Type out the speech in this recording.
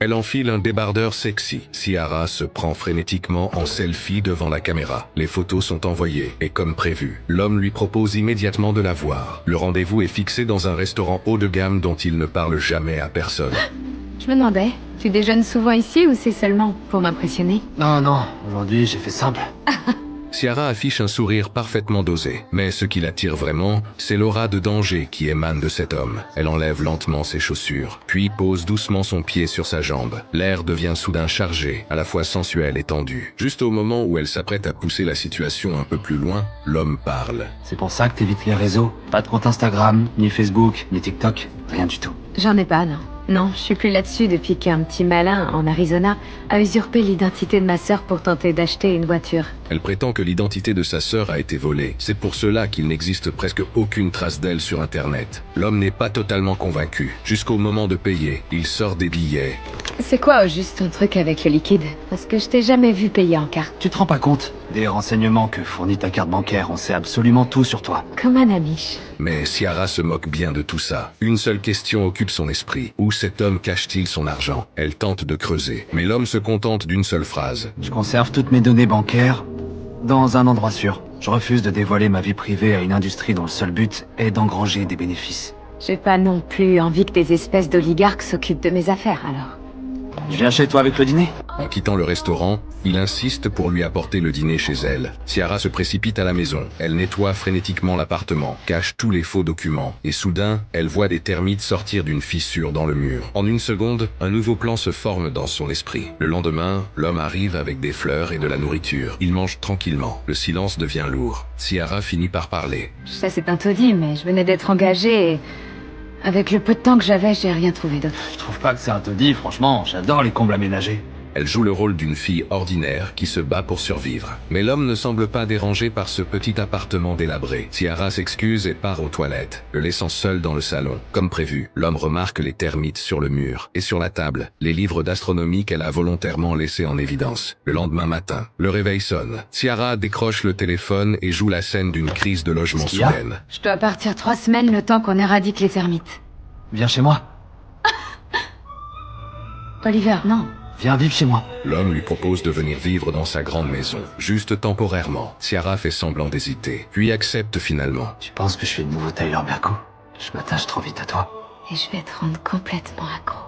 Elle enfile un débardeur sexy. Ciara se prend frénétiquement en selfie devant la caméra. Les photos sont envoyées, et comme prévu, l'homme lui propose immédiatement de la voir. Le rendez-vous est fixé dans un restaurant haut de gamme dont il ne parle jamais à personne. Je me demandais, tu déjeunes souvent ici ou c'est seulement pour m'impressionner? Non, non, aujourd'hui j'ai fait simple. Ciara affiche un sourire parfaitement dosé, mais ce qui l'attire vraiment, c'est l'aura de danger qui émane de cet homme. Elle enlève lentement ses chaussures, puis pose doucement son pied sur sa jambe. L'air devient soudain chargé, à la fois sensuel et tendu. Juste au moment où elle s'apprête à pousser la situation un peu plus loin, l'homme parle. C'est pour ça que t'évites les réseaux. Pas de compte Instagram, ni Facebook, ni TikTok, rien du tout. J'en ai pas, non. Non, je suis plus là-dessus depuis qu'un petit malin, en Arizona, a usurpé l'identité de ma sœur pour tenter d'acheter une voiture. Elle prétend que l'identité de sa sœur a été volée. C'est pour cela qu'il n'existe presque aucune trace d'elle sur Internet. L'homme n'est pas totalement convaincu. Jusqu'au moment de payer, il sort des billets. C'est quoi au juste ton truc avec le liquide? Parce que je t'ai jamais vu payer en carte. Tu te rends pas compte des renseignements que fournit ta carte bancaire, on sait absolument tout sur toi. Comme un amiche. Mais Ciara se moque bien de tout ça. Une seule question occupe son esprit. Où cet homme cache-t-il son argent? Elle tente de creuser, mais l'homme se contente d'une seule phrase. Je conserve toutes mes données bancaires dans un endroit sûr. Je refuse de dévoiler ma vie privée à une industrie dont le seul but est d'engranger des bénéfices. J'ai pas non plus envie que des espèces d'oligarques s'occupent de mes affaires, alors. Je viens chez toi avec le dîner? En quittant le restaurant, il insiste pour lui apporter le dîner chez elle. Ciara se précipite à la maison. Elle nettoie frénétiquement l'appartement, cache tous les faux documents, et soudain, elle voit des termites sortir d'une fissure dans le mur. En une seconde, un nouveau plan se forme dans son esprit. Le lendemain, l'homme arrive avec des fleurs et de la nourriture. Il mange tranquillement. Le silence devient lourd. Ciara finit par parler. Je sais, c'est un taudis, mais je venais d'être engagée et... avec le peu de temps que j'avais, j'ai rien trouvé d'autre. Je trouve pas que c'est un taudis, franchement, j'adore les combles aménagés. Elle joue le rôle d'une fille ordinaire qui se bat pour survivre. Mais l'homme ne semble pas dérangé par ce petit appartement délabré. Ciara s'excuse et part aux toilettes, le laissant seul dans le salon. Comme prévu, l'homme remarque les termites sur le mur et sur la table, les livres d'astronomie qu'elle a volontairement laissés en évidence. Le lendemain matin, le réveil sonne. Ciara décroche le téléphone et joue la scène d'une crise de logement Qu'est-ce qu'il y a? soudaine. Je dois partir 3 semaines le temps qu'on éradique les termites. Viens chez moi. Oliver, non. Viens vivre chez moi. L'homme lui propose de venir vivre dans sa grande maison, juste temporairement. Ciara fait semblant d'hésiter, puis accepte finalement. Tu penses que je suis le nouveau Tyler Berko? Je m'attache trop vite à toi. Et je vais te rendre complètement accro.